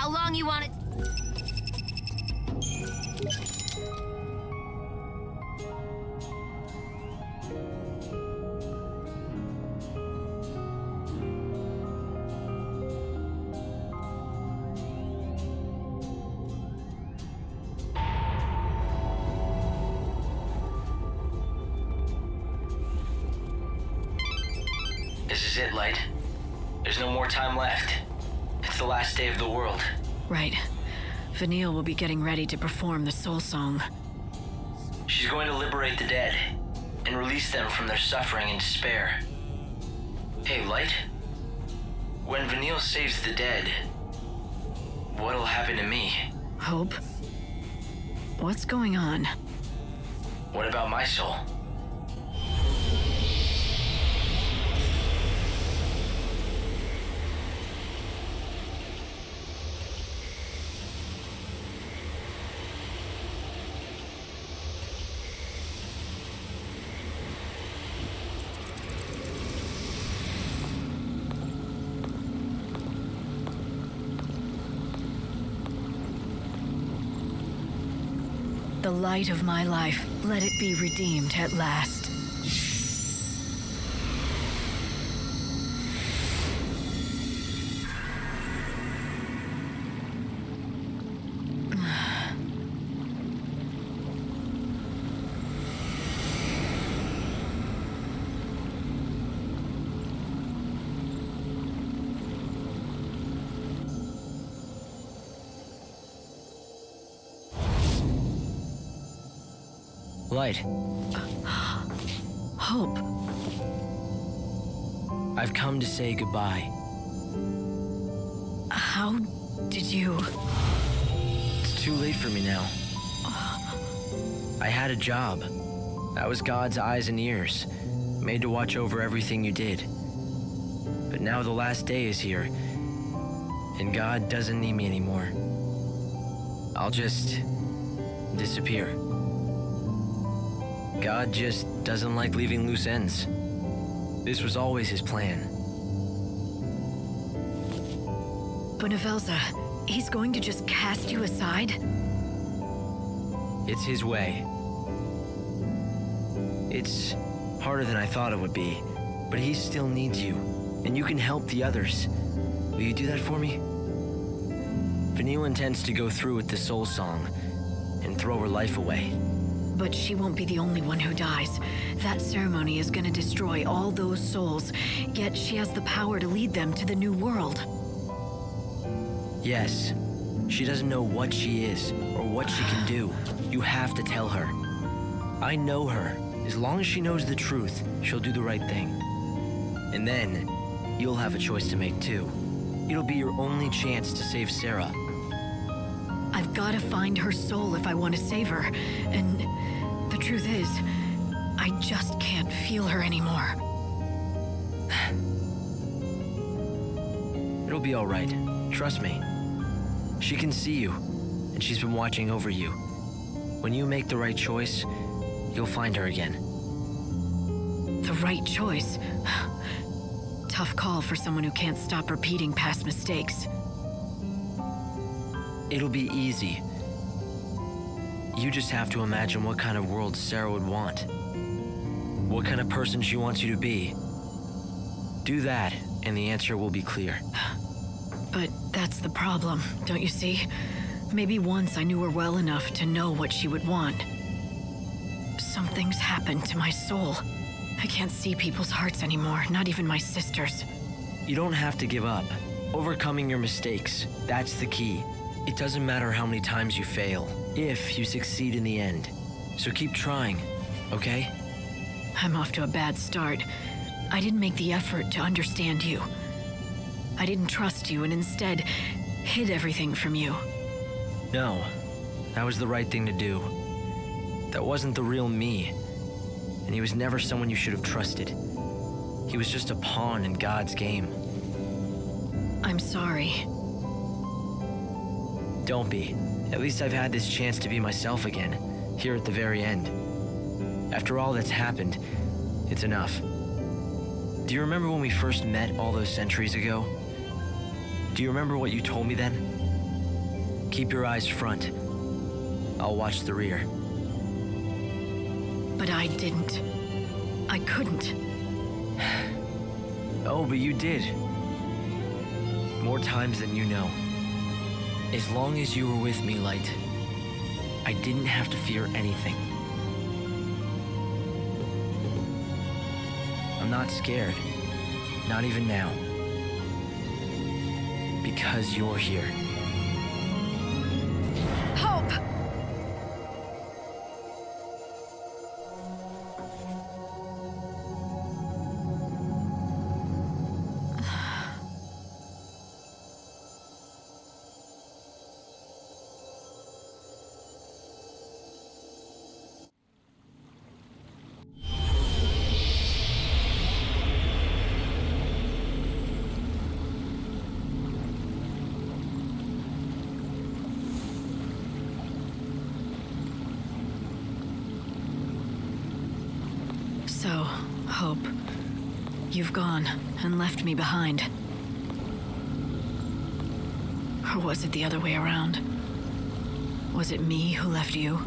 how long you want it. This is it, Light. There's no more time left. It's the last day of the world. Right. Vanille will be getting ready to perform the soul song. She's going to liberate the dead and release them from their suffering and despair. Hey, Light. When Vanille saves the dead, what'll happen to me? Hope? What's going on? What about my soul? The light of my life, let it be redeemed at last. Light. Hope. I've come to say goodbye. How did you... It's too late for me now. I had a job. I was God's eyes and ears, made to watch over everything you did. But now the last day is here, and God doesn't need me anymore. I'll just disappear. God just doesn't like leaving loose ends. This was always his plan. Bhunivelze, he's going to just cast you aside? It's his way. It's harder than I thought it would be, but he still needs you, and you can help the others. Will you do that for me? Vanille intends to go through with the soul song and throw her life away. But she won't be the only one who dies. That ceremony is gonna destroy all those souls, yet she has the power to lead them to the new world. Yes. She doesn't know what she is or what she can do. You have to tell her. I know her. As long as she knows the truth, she'll do the right thing. And then, you'll have a choice to make too. It'll be your only chance to save Sarah. I've gotta find her soul if I want to save her, and the truth is, I just can't feel her anymore. It'll be all right. Trust me. She can see you, and she's been watching over you. When you make the right choice, you'll find her again. The right choice? Tough call for someone who can't stop repeating past mistakes. It'll be easy. You just have to imagine what kind of world Sarah would want. What kind of person she wants you to be. Do that, and the answer will be clear. But that's the problem, don't you see? Maybe once I knew her well enough to know what she would want. Something's happened to my soul. I can't see people's hearts anymore, not even my sister's. You don't have to give up. Overcoming your mistakes, that's the key. It doesn't matter how many times you fail, if you succeed in the end. So keep trying, okay? I'm off to a bad start. I didn't make the effort to understand you. I didn't trust you and instead hid everything from you. No, that was the right thing to do. That wasn't the real me. And he was never someone you should have trusted. He was just a pawn in God's game. I'm sorry. Don't be. At least I've had this chance to be myself again, here at the very end. After all that's happened, it's enough. Do you remember when we first met all those centuries ago? Do you remember what you told me then? Keep your eyes front. I'll watch the rear. But I didn't. I couldn't. Oh, but you did. More times than you know. As long as you were with me, Light, I didn't have to fear anything. I'm not scared. Not even now. Because you're here. Hope! So, Hope, you've gone and left me behind. Or was it the other way around? Was it me who left you?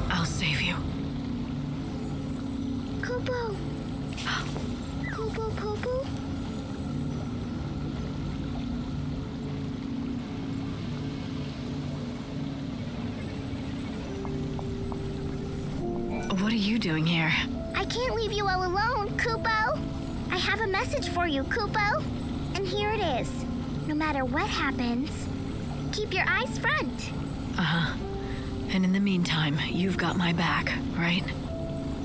I'll save you. Kupo! Kupo Popo? What are you doing here? I can't leave you all alone, Kupo! I have a message for you, Kupo! And here it is. No matter what happens, keep your eyes front. Uh-huh. And in the meantime, you've got my back, right?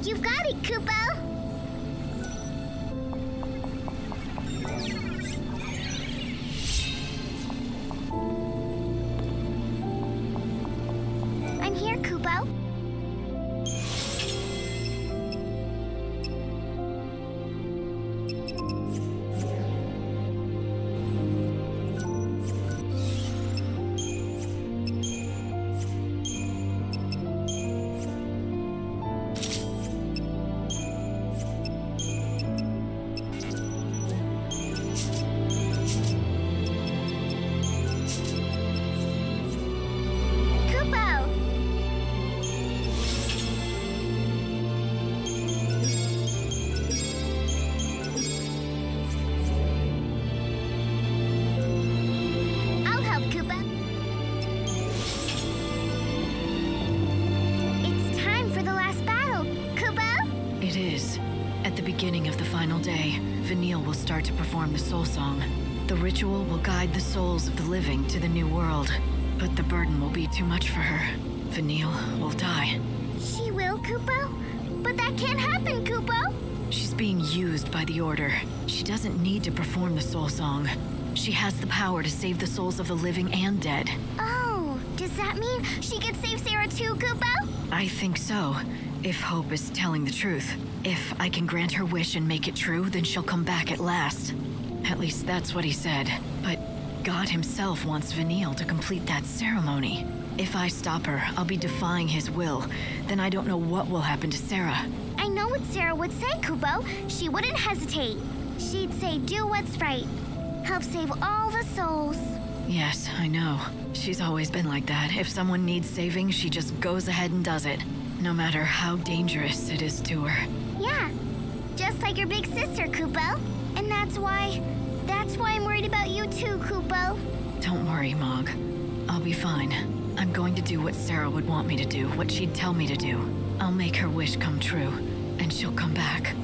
You've got it, Kupo! I'm here, Kupo. Beginning of the final day, Vanille will start to perform the soul song. The ritual will guide the souls of the living to the new world, but the burden will be too much for her. Vanille will die. She will, Kupo? But that can't happen, Kupo! She's being used by the Order. She doesn't need to perform the soul song. She has the power to save the souls of the living and dead. Oh, does that mean she could save Sarah too, Kupo? I think so, if Hope is telling the truth. If I can grant her wish and make it true, then she'll come back at last. At least that's what he said. But God himself wants Vanille to complete that ceremony. If I stop her, I'll be defying his will. Then I don't know what will happen to Sarah. I know what Sarah would say, Kupo. She wouldn't hesitate. She'd say, do what's right. Help save all the souls. Yes, I know. She's always been like that. If someone needs saving, she just goes ahead and does it. No matter how dangerous it is to her. Yeah, just like your big sister, Kupo. And that's why I'm worried about you too, Kupo. Don't worry, Mog. I'll be fine. I'm going to do what Sarah would want me to do, what she'd tell me to do. I'll make her wish come true, and she'll come back.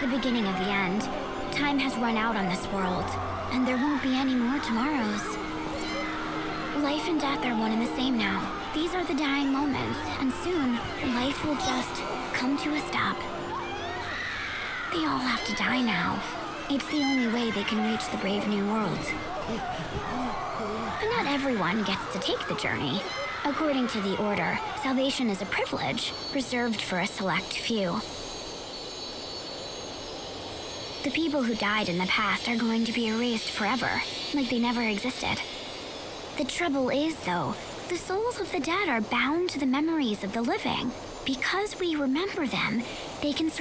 the beginning of the end. Time has run out on this world, and there won't be any more tomorrows. Life and death are one and the same now. These are the dying moments, and soon, life will just come to a stop. They all have to die now. It's the only way they can reach the brave new world. But not everyone gets to take the journey. According to the Order, salvation is a privilege reserved for a select few. The people who died in the past are going to be erased forever, like they never existed. The trouble is, though, the souls of the dead are bound to the memories of the living. Because we remember them, they can survive